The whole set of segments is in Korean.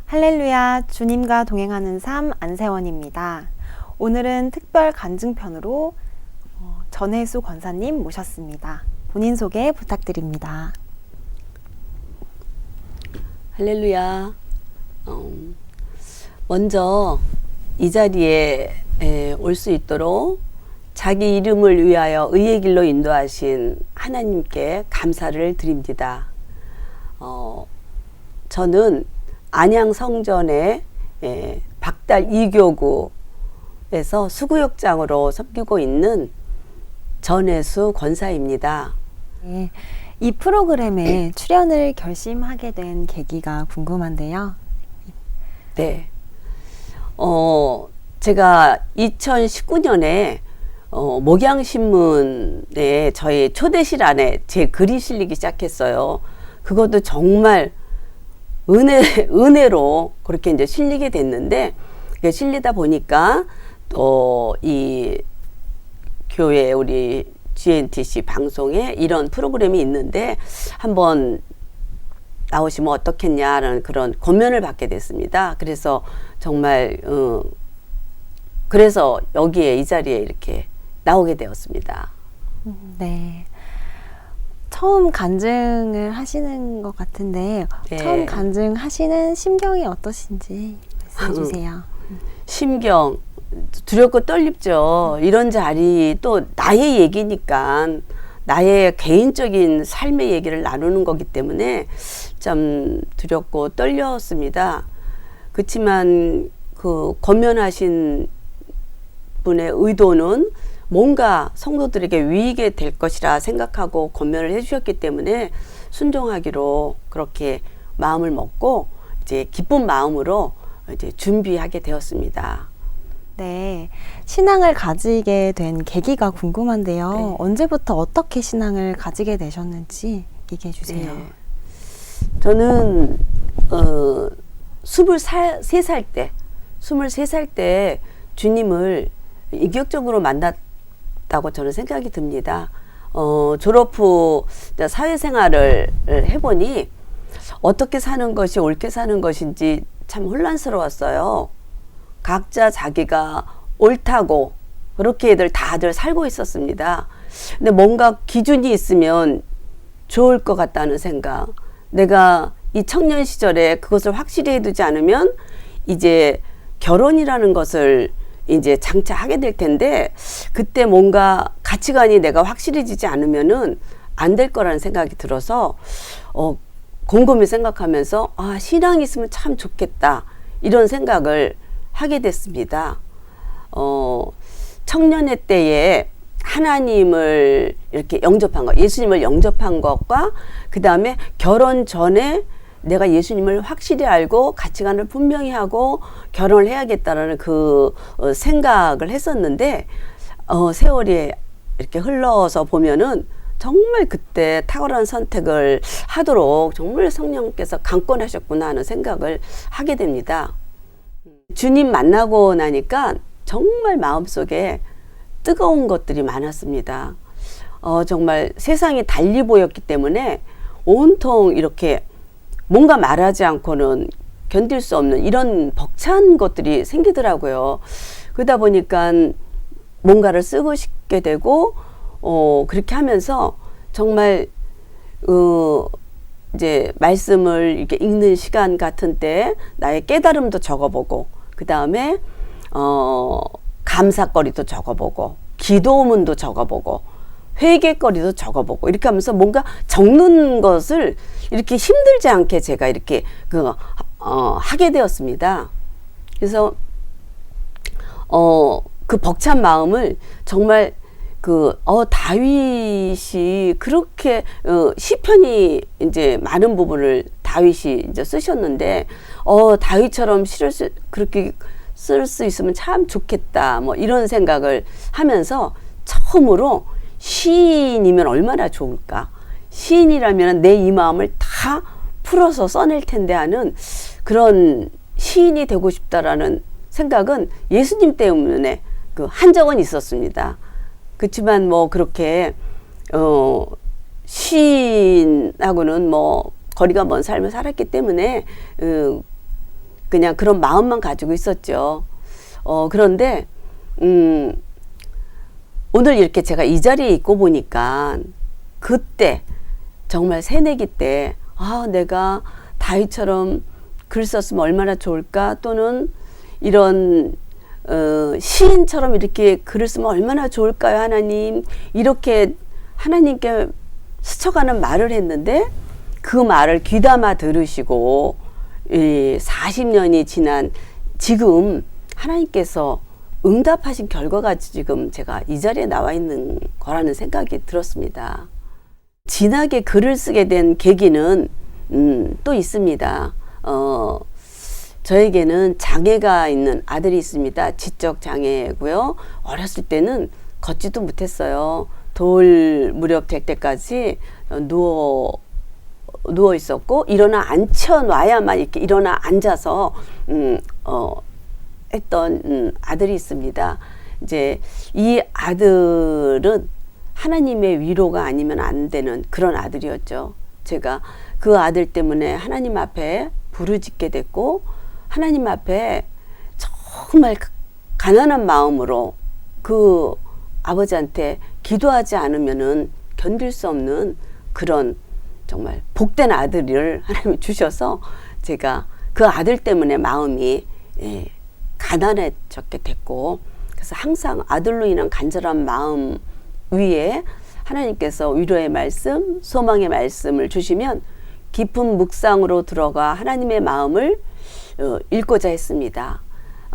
할렐루야, 주님과 동행하는 삶 안세원입니다. 오늘은 특별 간증편으로 전혜수 권사님 모셨습니다. 본인 소개 부탁드립니다. 할렐루야. 먼저 이 자리에 올 수 있도록 자기 이름을 위하여 의의 길로 인도하신 하나님께 감사를 드립니다. 저는 안양 성전의 박달 2교구에서 수구역장으로 섬기고 있는 전혜수 권사입니다. 네, 이 프로그램에 출연을 결심하게 된 계기가 궁금한데요. 네. 제가 2019년에 목양신문에 저희 초대실 안에 제 글이 실리기 시작했어요. 그것도 정말 은혜로 그렇게 이제 실리게 됐는데, 실리다 보니까 또 이 교회 우리 GNTC 방송에 이런 프로그램이 있는데 한번 나오시면 어떻겠냐라는 그런 권면을 받게 됐습니다. 그래서 정말 그래서 여기에 이 자리에 이렇게 나오게 되었습니다. 네. 처음 간증을 하시는 것 같은데 네. 처음 간증하시는 심경이 어떠신지 말씀해 주세요. 심경 두렵고 떨립죠. 이런 자리 또 나의 얘기니까 나의 개인적인 삶의 얘기를 나누는 거기 때문에 참 두렵고 떨렸습니다. 그렇지만 그 권면하신 분의 의도는 뭔가 성도들에게 유익이 될 것이라 생각하고 권면을 해주셨기 때문에 순종하기로 그렇게 마음을 먹고 이제 기쁜 마음으로 이제 준비하게 되었습니다. 네, 신앙을 가지게 된 계기가 궁금한데요. 네. 언제부터 어떻게 신앙을 가지게 되셨는지 얘기해 주세요. 네. 저는 23살 때 주님을 인격적으로 만났다고 저는 생각이 듭니다. 졸업 후 사회생활을 해보니 어떻게 사는 것이 옳게 사는 것인지 참 혼란스러웠어요. 각자 자기가 옳다고 그렇게들 다들 살고 있었습니다. 근데 뭔가 기준이 있으면 좋을 것 같다는 생각. 내가 이 청년 시절에 그것을 확실히 해두지 않으면 이제 결혼이라는 것을 이제 장차 하게 될 텐데 그때 뭔가 가치관이 내가 확실해지지 않으면은 안 될 거라는 생각이 들어서 곰곰이 생각하면서 신앙이 있으면 참 좋겠다 이런 생각을 하게 됐습니다. 청년의 때에 하나님을 이렇게 영접한 것, 예수님을 영접한 것과 그 다음에 결혼 전에 내가 예수님을 확실히 알고 가치관을 분명히 하고 결혼을 해야겠다라는 그 생각을 했었는데 세월이 이렇게 흘러서 보면은 정말 그때 탁월한 선택을 하도록 정말 성령께서 강권하셨구나 하는 생각을 하게 됩니다. 주님 만나고 나니까 정말 마음속에 뜨거운 것들이 많았습니다. 정말 세상이 달리 보였기 때문에 온통 이렇게 뭔가 말하지 않고는 견딜 수 없는 이런 벅찬 것들이 생기더라고요. 그러다 보니까 뭔가를 쓰고 싶게 되고 그렇게 하면서 정말 이제 말씀을 이렇게 읽는 시간 같은 때 나의 깨달음도 적어보고 그 다음에 감사거리도 적어보고 기도문도 적어보고 회개거리도 적어보고 이렇게 하면서 뭔가 적는 것을 이렇게 힘들지 않게 제가 이렇게 하게 되었습니다. 그래서 그 벅찬 마음을 정말 다윗이 그렇게 시편이 이제 많은 부분을 다윗이 이제 쓰셨는데 다윗처럼 그렇게 쓸 수 있으면 참 좋겠다 뭐 이런 생각을 하면서 처음으로 시인이면 얼마나 좋을까. 시인이라면 내 이 마음을 다 다 풀어서 써낼 텐데 하는 그런 시인이 되고 싶다라는 생각은 예수님 때문에 그 한 적은 있었습니다. 그렇지만 뭐 그렇게 시인하고는 뭐 거리가 먼 삶을 살았기 때문에 그냥 그런 마음만 가지고 있었죠. 그런데 오늘 이렇게 제가 이 자리에 있고 보니까 그때 정말 새내기 때 내가 다윗처럼 글 썼으면 얼마나 좋을까, 또는 이런 시인처럼 이렇게 글을 쓰면 얼마나 좋을까요, 하나님. 이렇게 하나님께 스쳐가는 말을 했는데 그 말을 귀담아 들으시고 40년이 지난 지금 하나님께서 응답하신 결과가 지금 제가 이 자리에 나와 있는 거라는 생각이 들었습니다. 진하게 글을 쓰게 된 계기는 또 있습니다. 저에게는 장애가 있는 아들이 있습니다. 지적 장애고요. 어렸을 때는 걷지도 못했어요. 돌 무렵 될 때까지 누워 있었고, 일어나 앉혀놔야만 이렇게 일어나 앉아서 했던 아들이 있습니다. 이제 이 아들은 하나님의 위로가 아니면 안 되는 그런 아들이었죠. 제가 그 아들 때문에 하나님 앞에 부르짖게 됐고, 하나님 앞에 정말 가난한 마음으로 그 아버지한테 기도하지 않으면은 견딜 수 없는 그런 정말 복된 아들을 하나님이 주셔서 제가 그 아들 때문에 마음이 가난해졌게 됐고, 그래서 항상 아들로 인한 간절한 마음 위에 하나님께서 위로의 말씀, 소망의 말씀을 주시면 깊은 묵상으로 들어가 하나님의 마음을 읽고자 했습니다.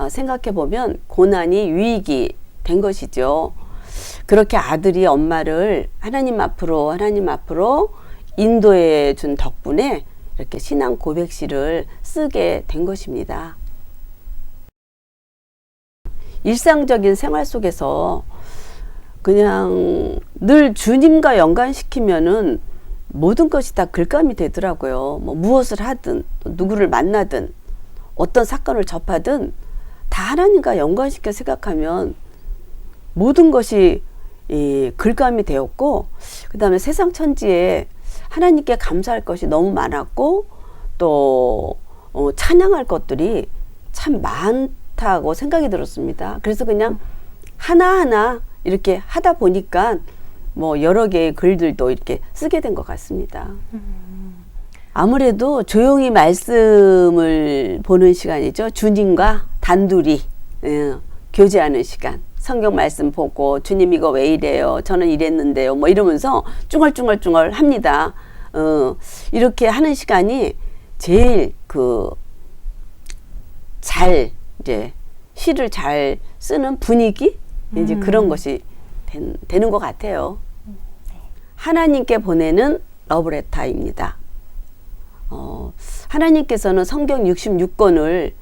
생각해 보면 고난이 유익이 된 것이죠. 그렇게 아들이 엄마를 하나님 앞으로 인도해 준 덕분에 이렇게 신앙 고백시를 쓰게 된 것입니다. 일상적인 생활 속에서 그냥 늘 주님과 연관시키면은 모든 것이 다 글감이 되더라고요. 뭐 무엇을 하든, 누구를 만나든, 어떤 사건을 접하든 다 하나님과 연관시켜 생각하면 모든 것이 글감이 되었고, 그 다음에 세상 천지에 하나님께 감사할 것이 너무 많았고, 또 찬양할 것들이 참 많다고 생각이 들었습니다. 그래서 그냥 하나하나 이렇게 하다 보니까 뭐 여러 개의 글들도 이렇게 쓰게 된 것 같습니다. 아무래도 조용히 말씀을 보는 시간이죠. 주님과 단둘이 교제하는 시간. 성경 말씀 보고 주님 이거 왜 이래요? 저는 이랬는데요. 뭐 이러면서 쭝얼쭝얼 합니다. 이렇게 하는 시간이 제일 잘 이제 시를 잘 쓰는 분위기 이제 그런 것이 되는 것 같아요. 하나님께 보내는 러브레터입니다. 하나님께서는 성경 66권을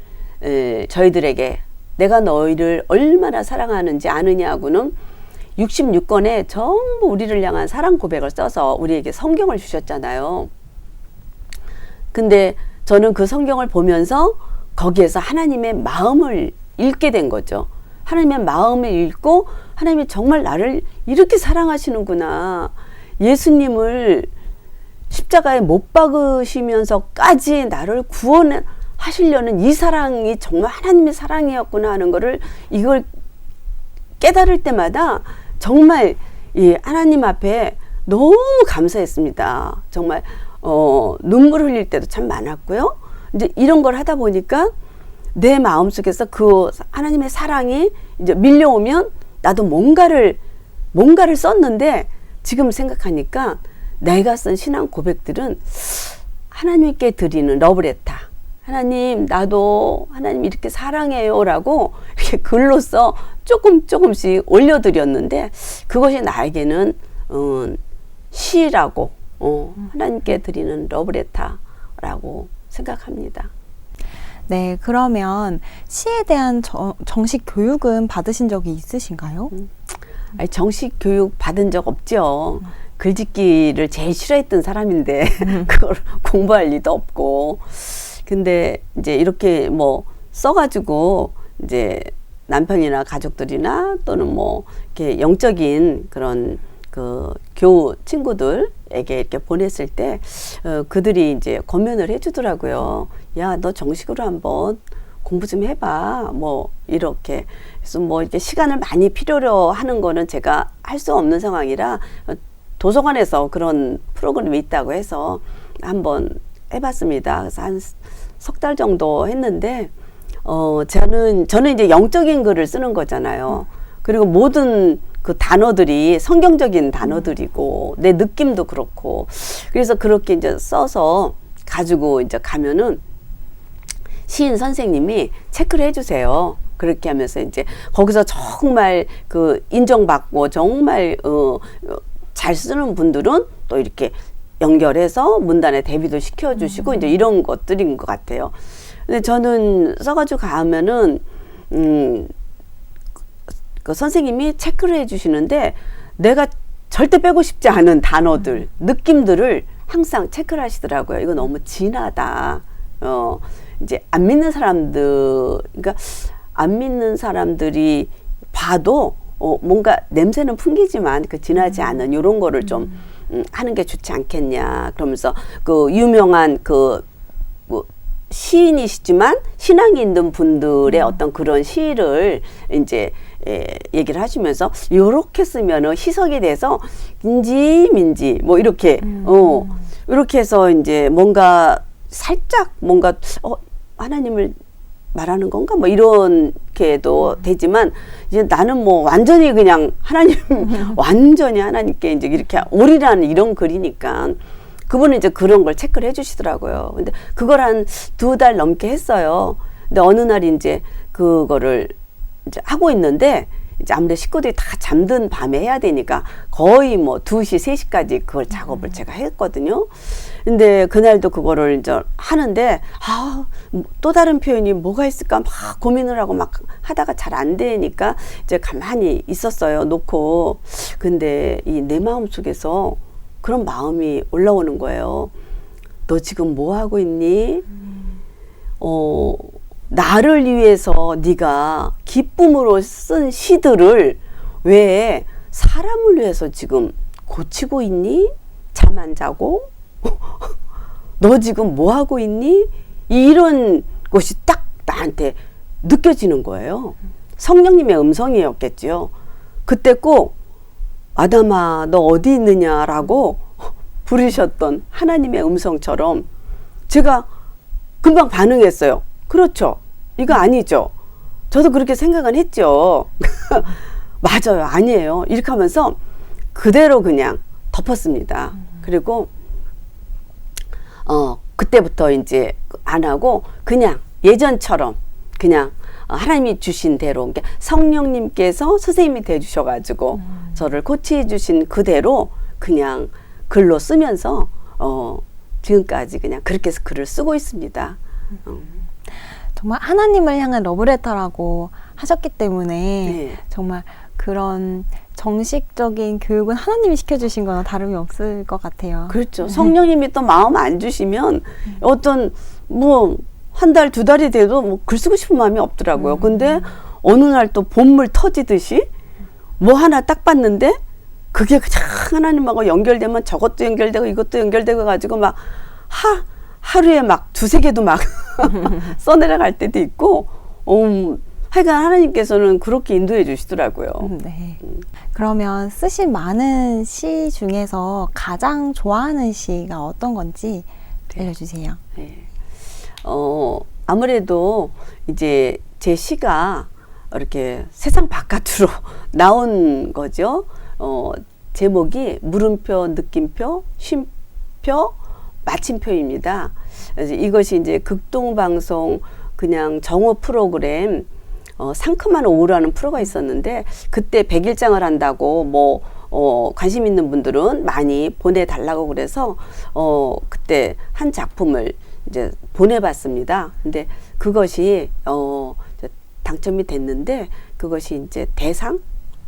저희들에게 내가 너희를 얼마나 사랑하는지 아느냐고는 66권에 전부 우리를 향한 사랑 고백을 써서 우리에게 성경을 주셨잖아요. 근데 저는 그 성경을 보면서 거기에서 하나님의 마음을 읽게 된 거죠. 하나님의 마음을 읽고 하나님이 정말 나를 이렇게 사랑하시는구나. 예수님을 십자가에 못 박으시면서까지 나를 구원하시려는 이 사랑이 정말 하나님의 사랑이었구나 하는 거를 이걸 깨달을 때마다 정말 이 하나님 앞에 너무 감사했습니다. 정말 눈물 흘릴 때도 참 많았고요. 이제 이런 걸 하다 보니까 내 마음속에서 그 하나님의 사랑이 이제 밀려오면 나도 뭔가를 썼는데 지금 생각하니까 내가 쓴 신앙 고백들은 하나님께 드리는 러브레터. 하나님, 나도 하나님 이렇게 사랑해요 라고 이렇게 글로써 조금씩 올려드렸는데 그것이 나에게는 시라고 하나님께 드리는 러브레터라고 생각합니다. 네, 그러면 시에 대한 정식 교육은 받으신 적이 있으신가요? 아니, 정식 교육 받은 적 없죠. 글짓기를 제일 싫어했던 사람인데 그걸 공부할 리도 없고 근데 이제 이렇게 뭐 써가지고 이제 남편이나 가족들이나 또는 뭐 이렇게 영적인 그런 그 교우 친구들에게 이렇게 보냈을 때 그들이 이제 권면을 해주더라고요. 야, 너 정식으로 한번 공부 좀 해봐. 뭐 이렇게 그래서 뭐 이렇게 시간을 많이 필요로 하는 거는 제가 할 수 없는 상황이라 도서관에서 그런 프로그램이 있다고 해서 한번 해봤습니다. 그래서 한 석 달 정도 했는데 저는 이제 영적인 글을 쓰는 거잖아요. 그리고 모든 그 단어들이 성경적인 단어들이고 내 느낌도 그렇고 그래서 그렇게 이제 써서 가지고 이제 가면은 시인 선생님이 체크를 해주세요. 그렇게 하면서 이제 거기서 정말 그 인정받고 정말 잘 쓰는 분들은 또 이렇게 연결해서 문단에 대비도 시켜주시고 이제 이런 것들인 것 같아요. 근데 저는 써가지고 가면은 그 선생님이 체크를 해주시는데 내가 절대 빼고 싶지 않은 단어들, 느낌들을 항상 체크를 하시더라고요. 이거 너무 진하다. 이제 안 믿는 사람들, 그러니까 안 믿는 사람들이 봐도 뭔가 냄새는 풍기지만 그 진하지 않은 이런 거를 좀 하는 게 좋지 않겠냐. 그러면서 그 유명한 뭐 시인이시지만 신앙이 있는 분들의 어떤 그런 시를 이제 얘기를 하시면서 요렇게 쓰면은 희석이 돼서 인지민지 뭐 이렇게 이렇게 해서 이제 뭔가 살짝 뭔가 하나님을 말하는 건가 뭐 이렇게도 되지만 이제 나는 뭐 완전히 그냥 하나님 완전히 하나님께 이제 이렇게 올인하는 이런 글이니까 그분은 이제 그런 걸 체크를 해주시더라고요. 근데 그걸 한 2달 넘게 했어요. 근데 어느 날 이제 그거를 이제 하고 있는데 이제 아무래도 식구들이 다 잠든 밤에 해야 되니까 거의 뭐 2시, 3시까지 그걸 작업을 제가 했거든요. 근데 그날도 그거를 이제 하는데 또 다른 표현이 뭐가 있을까 막 고민을 하고 막 하다가 잘 안 되니까 이제 가만히 있었어요. 놓고. 근데 이 내 마음 속에서 그런 마음이 올라오는 거예요. 너 지금 뭐 하고 있니? 나를 위해서 네가 기쁨으로 쓴 시들을 왜 사람을 위해서 지금 고치고 있니? 잠 안 자고? 너 지금 뭐 하고 있니? 이런 것이 딱 나한테 느껴지는 거예요. 성령님의 음성이었겠지요. 그때 꼭 아담아 너 어디 있느냐라고 부르셨던 하나님의 음성처럼 제가 금방 반응했어요. 그렇죠. 이거 아니죠. 저도 그렇게 생각은 했죠. 맞아요. 아니에요. 이렇게 하면서 그대로 그냥 덮었습니다. 그리고 그때부터 이제 안 하고 그냥 예전처럼 그냥 하나님이 주신 대로 그러니까 성령님께서 선생님이 돼 주셔가지고 저를 코치해 주신 그대로 그냥 글로 쓰면서 지금까지 그냥 그렇게 해서 글을 쓰고 있습니다. 정말 하나님을 향한 러브레터라고 하셨기 때문에 네. 정말 그런 정식적인 교육은 하나님이 시켜주신 거나 다름이 없을 것 같아요. 그렇죠. 성령님이 또 마음 안 주시면 어떤 뭐 한 달, 2달이 돼도 뭐 글 쓰고 싶은 마음이 없더라고요. 근데 어느 날 또 본물 터지듯이 뭐 하나 딱 봤는데 그게 그냥 하나님하고 연결되면 저것도 연결되고 이것도 연결되고 가지고 막 하루에 막 2-3개도 막 써내려갈 때도 있고 하여간 하나님께서는 그렇게 인도해 주시더라고요. 네. 그러면 쓰신 많은 시 중에서 가장 좋아하는 시가 어떤 건지 알려주세요. 네. 아무래도 이제 제 시가 이렇게 세상 바깥으로 나온 거죠. 제목이 물음표, 느낌표, 쉼표, 마침표입니다. 그래서 이것이 이제 극동방송 그냥 정오 프로그램 상큼한 오후라는 프로가 있었는데 그때 100일장을 한다고 뭐 관심 있는 분들은 많이 보내달라고 그래서 그때 한 작품을 이제 보내봤습니다. 근데 그것이 당첨이 됐는데 그것이 이제 대상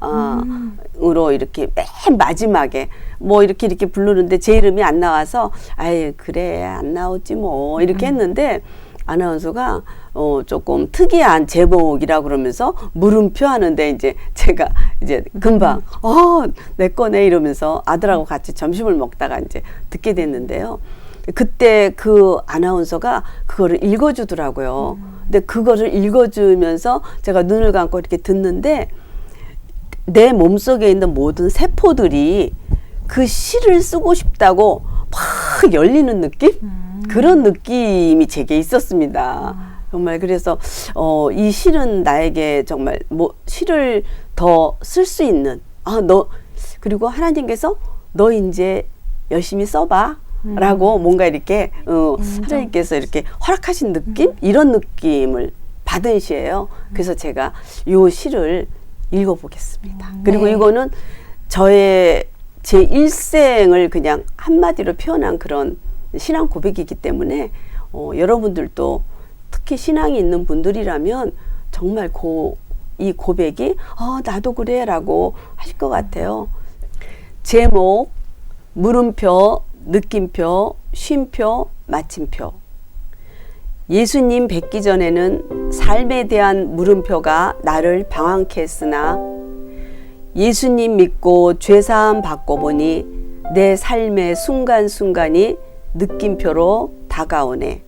으로 이렇게 맨 마지막에 뭐 이렇게 부르는데 제 이름이 안 나와서 아이 그래 안 나오지 뭐 이렇게 했는데 아나운서가 조금 특이한 제목이라 그러면서 물음표 하는데 이제 제가 이제 금방 내 거네 이러면서 아들하고 같이 점심을 먹다가 이제 듣게 됐는데요. 그때 그 아나운서가 그거를 읽어주더라고요. 근데 그거를 읽어주면서 제가 눈을 감고 이렇게 듣는데 내 몸속에 있는 모든 세포들이 그 시를 쓰고 싶다고 막 열리는 느낌? 그런 느낌이 제게 있었습니다. 정말 그래서 이 시는 나에게 정말 뭐 시를 더 쓸 수 있는 그리고 하나님께서 너 이제 열심히 써봐 라고 뭔가 이렇게 하나님께서 이렇게 허락하신 느낌? 이런 느낌을 받은 시예요. 그래서 제가 이 시를 읽어보겠습니다. 그리고 이거는 제 일생을 그냥 한마디로 표현한 그런 신앙 고백이기 때문에 여러분들도 특히 신앙이 있는 분들이라면 정말 이 고백이 나도 그래 라고 하실 것 같아요. 제목, 물음표, 느낌표, 쉼표, 마침표. 예수님 뵙기 전에는 삶에 대한 물음표가 나를 방황케 했으나 예수님 믿고 죄사함 받고 보니 내 삶의 순간순간이 느낌표로 다가오네.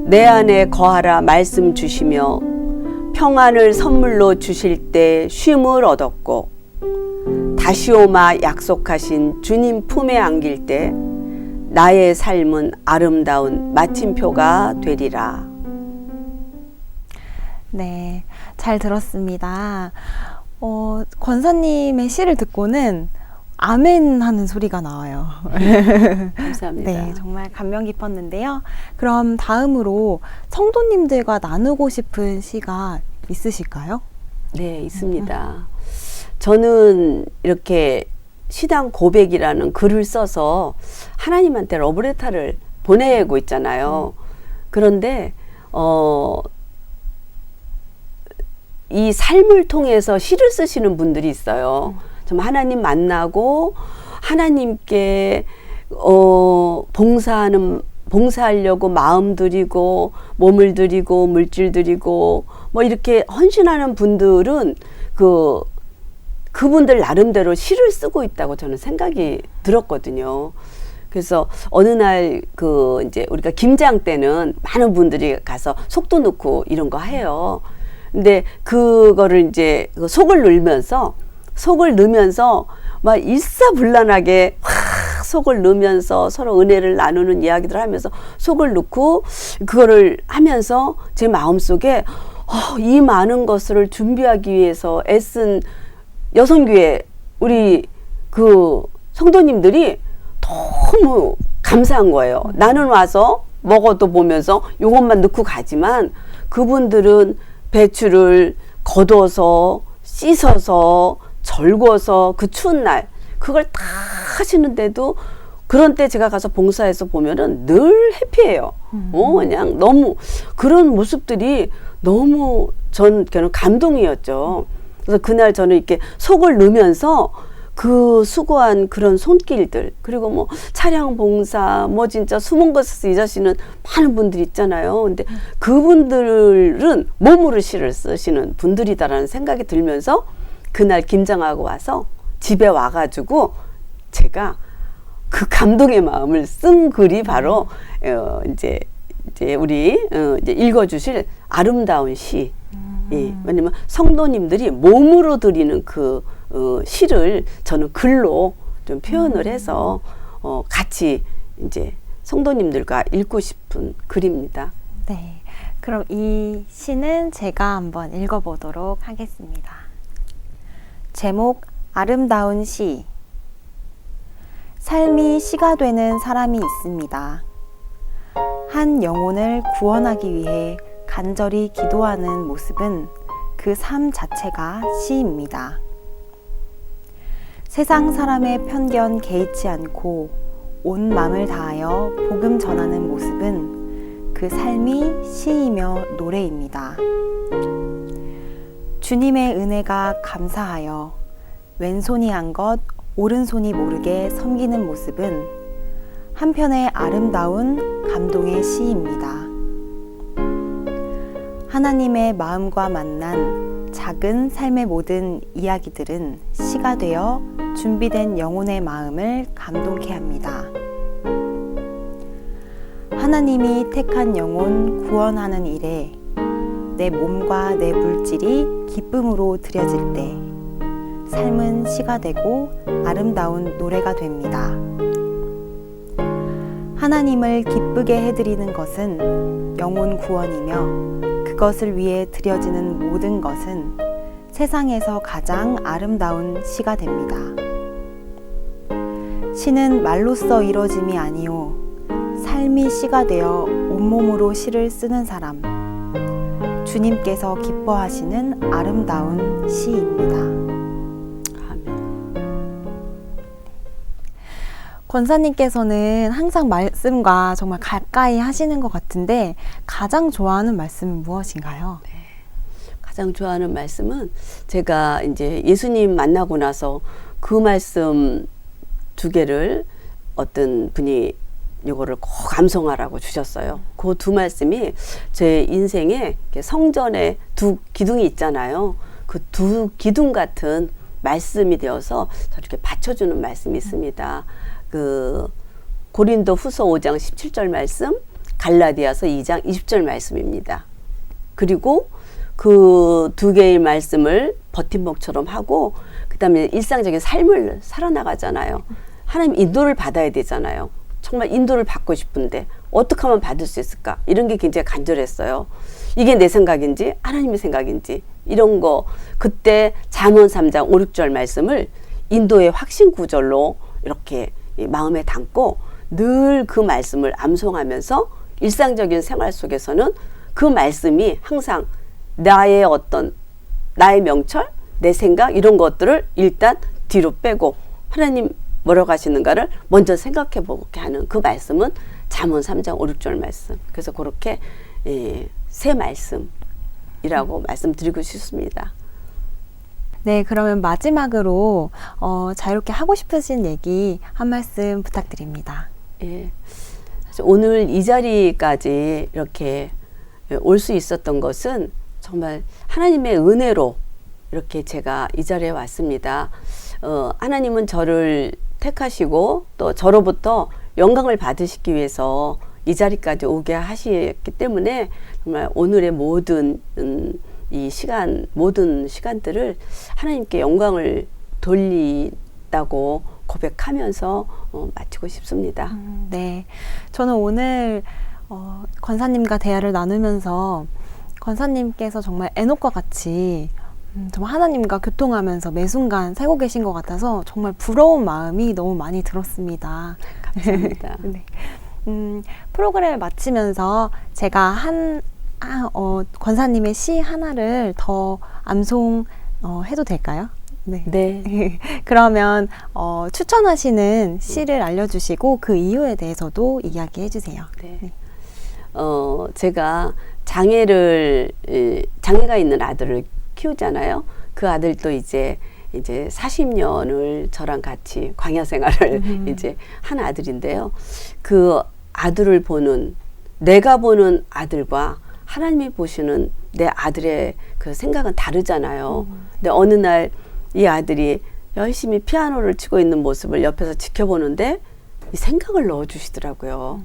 내 안에 거하라 말씀 주시며 평안을 선물로 주실 때 쉼을 얻었고 다시 오마 약속하신 주님 품에 안길 때 나의 삶은 아름다운 마침표가 되리라. 네, 잘 들었습니다. 권사님의 시를 듣고는 아멘 하는 소리가 나와요. 감사합니다. 네, 정말 감명 깊었는데요. 그럼 다음으로 성도님들과 나누고 싶은 시가 있으실까요? 네, 있습니다. 저는 이렇게 시당 고백이라는 글을 써서 하나님한테 러브레터를 보내고 있잖아요. 그런데 이 삶을 통해서 시를 쓰시는 분들이 있어요. 좀 하나님 만나고 하나님께 봉사하려고 마음 들이고 몸을 들이고 물질 들이고 뭐 이렇게 헌신하는 분들은 그분들 나름대로 시를 쓰고 있다고 저는 생각이 들었거든요. 그래서 어느 날 이제 우리가 김장 때는 많은 분들이 가서 속도 넣고 이런 거 해요. 근데 그거를 이제 속을 넣으면서 막 일사불란하게 속을 넣으면서 서로 은혜를 나누는 이야기들 하면서 속을 넣고 그거를 하면서 제 마음속에 이 많은 것을 준비하기 위해서 애쓴 여성교회 우리 성도님들이 너무 감사한 거예요. 나는 와서 먹어도 보면서 요것만 넣고 가지만 그분들은 배추를 걷어서 씻어서 절궈서 그 추운 날 그걸 다 하시는데도 그런 때 제가 가서 봉사해서 보면은 늘 해피해요. 그냥 너무 그런 모습들이 너무 저는 감동이었죠. 그래서 그날 저는 이렇게 속을 넣으면서 그 수고한 그런 손길들 그리고 뭐 차량 봉사 뭐 진짜 숨은 곳에서 일하시는 많은 분들이 있잖아요. 근데 그분들은 몸으로 시를 쓰시는 분들이다라는 생각이 들면서 그날 김장하고 와서 집에 와가지고 제가 그 감동의 마음을 쓴 글이 바로 이제 우리 이제 읽어주실 아름다운 시. 왜냐면 성도님들이 몸으로 드리는 그 시를 저는 글로 좀 표현을 해서 같이 이제 성도님들과 읽고 싶은 글입니다. 네, 그럼 이 시는 제가 한번 읽어보도록 하겠습니다. 제목 아름다운 시. 삶이 시가 되는 사람이 있습니다. 한 영혼을 구원하기 위해 간절히 기도하는 모습은 그 삶 자체가 시입니다. 세상 사람의 편견 개의치 않고 온 마음을 다하여 복음 전하는 모습은 그 삶이 시이며 노래입니다. 주님의 은혜가 감사하여 왼손이 한 것 오른손이 모르게 섬기는 모습은 한편의 아름다운 감동의 시입니다. 하나님의 마음과 만난 작은 삶의 모든 이야기들은 시가 되어 준비된 영혼의 마음을 감동케 합니다. 하나님이 택한 영혼 구원하는 일에 내 몸과 내 물질이 기쁨으로 드려질 때 삶은 시가 되고 아름다운 노래가 됩니다. 하나님을 기쁘게 해드리는 것은 영혼 구원이며 그것을 위해 드려지는 모든 것은 세상에서 가장 아름다운 시가 됩니다. 시는 말로써 이뤄짐이 아니오 삶이 시가 되어 온몸으로 시를 쓰는 사람 주님께서 기뻐하시는 아름다운 시입니다. 아멘. 권사님께서는 항상 말씀과 정말 가까이 하시는 것 같은데 가장 좋아하는 말씀은 무엇인가요? 가장 좋아하는 말씀은 제가 이제 예수님 만나고 나서 그 말씀 두 개를 어떤 분이 이거를 꼭 암송하라고 주셨어요. 그 두 말씀이 제 인생에 성전에 두 기둥이 있잖아요. 그 두 기둥 같은 말씀이 되어서 저렇게 받쳐주는 말씀이 있습니다. 그 고린도 후서 5장 17절 말씀, 갈라디아서 2장 20절 말씀입니다. 그리고 그 두 개의 말씀을 버팀목처럼 하고 그 다음에 일상적인 삶을 살아나가잖아요. 하나님 인도를 받아야 되잖아요. 정말 인도를 받고 싶은데 어떻게 하면 받을 수 있을까? 이런 게 굉장히 간절했어요. 이게 내 생각인지 하나님의 생각인지 이런 거 그때 잠언 3장 5, 6절 말씀을 인도의 확신 구절로 이렇게 마음에 담고 늘 그 말씀을 암송하면서 일상적인 생활 속에서는 그 말씀이 항상 나의 명철, 내 생각 이런 것들을 일단 뒤로 빼고 하나님 뭐라고 하시는가를 먼저 생각해 보게 하는 그 말씀은 잠언 3장 5, 6절 말씀. 그래서 그렇게 세 말씀이라고 말씀드리고 싶습니다. 네, 그러면 마지막으로 자유롭게 하고 싶으신 얘기 한 말씀 부탁드립니다. 예, 사실 오늘 이 자리까지 이렇게 올 수 있었던 것은 정말 하나님의 은혜로 이렇게 제가 이 자리에 왔습니다. 하나님은 저를 택하시고 또 저로부터 영광을 받으시기 위해서 이 자리까지 오게 하셨기 때문에 정말 오늘의 모든 모든 시간들을 하나님께 영광을 돌린다고 고백하면서 마치고 싶습니다. 네, 저는 오늘 권사님과 대화를 나누면서 권사님께서 정말 에녹과 같이 정말 하나님과 교통하면서 매 순간 살고 계신 것 같아서 정말 부러운 마음이 너무 많이 들었습니다. 감사합니다. 네. 프로그램을 마치면서 제가 권사님의 시 하나를 더 암송해도 될까요? 네. 네. 그러면 추천하시는 시를 알려주시고 그 이유에 대해서도 이야기해 주세요. 네. 제가 장애가 있는 아들을 키우잖아요. 그 아들도 이제 40년을 저랑 같이 광야 생활을 이제 한 아들인데요. 그 아들을 내가 보는 아들과 하나님이 보시는 내 아들의 그 생각은 다르잖아요. 근데 어느 날 이 아들이 열심히 피아노를 치고 있는 모습을 옆에서 지켜보는데 이 생각을 넣어주시더라고요.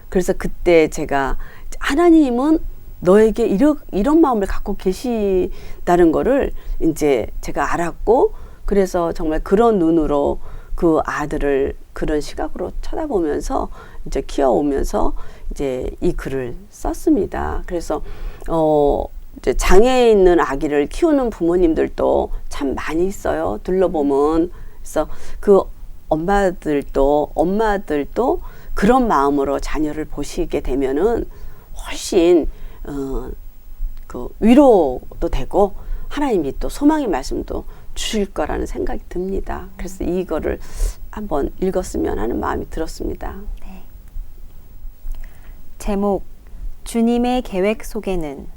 그래서 그때 제가 하나님은 너에게 이런 마음을 갖고 계시다는 거를 이제 제가 알았고, 그래서 정말 그런 눈으로 그 아들을 그런 시각으로 쳐다보면서 이제 키워오면서 이제 이 글을 썼습니다. 그래서 이제 장애에 있는 아기를 키우는 부모님들도 참 많이 있어요. 둘러보면. 그래서 그 엄마들도 그런 마음으로 자녀를 보시게 되면은 훨씬 그 위로도 되고 하나님이 또 소망의 말씀도 주실 거라는 생각이 듭니다. 그래서 이거를 한번 읽었으면 하는 마음이 들었습니다. 네. 제목: 주님의 계획 속에는.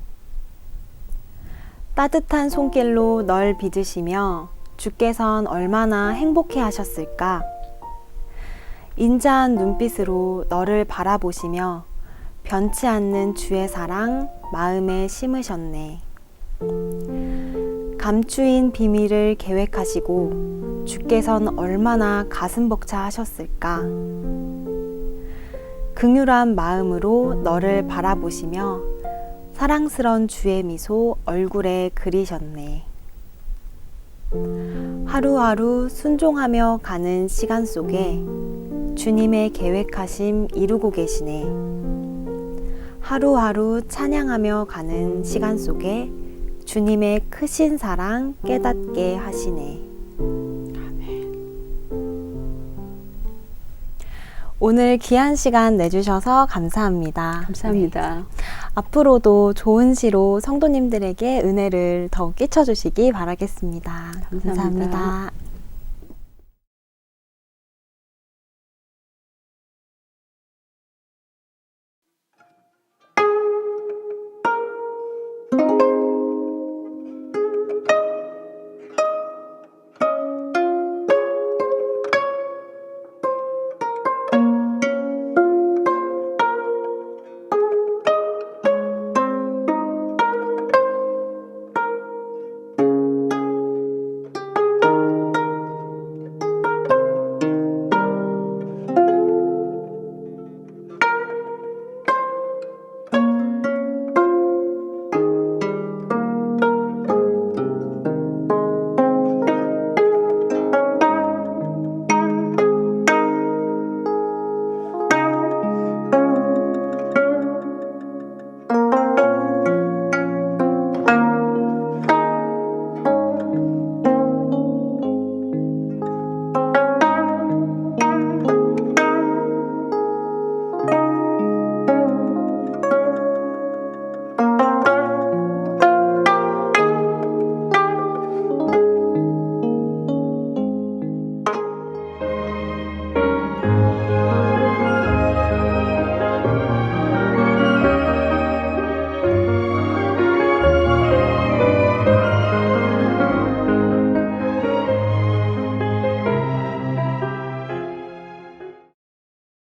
따뜻한 손길로 널 빚으시며 주께선 얼마나 행복해 하셨을까? 인자한 눈빛으로 너를 바라보시며 변치 않는 주의 사랑 마음에 심으셨네. 감추인 비밀을 계획하시고 주께선 얼마나 가슴 벅차 하셨을까? 긍휼한 마음으로 너를 바라보시며 사랑스런 주의 미소 얼굴에 그리셨네. 하루하루 순종하며 가는 시간 속에 주님의 계획하심 이루고 계시네. 하루하루 찬양하며 가는 시간 속에 주님의 크신 사랑 깨닫게 하시네. 오늘 귀한 시간 내주셔서 감사합니다. 감사합니다. 네. 앞으로도 좋은 시로 성도님들에게 은혜를 더욱 끼쳐주시기 바라겠습니다. 감사합니다. 감사합니다.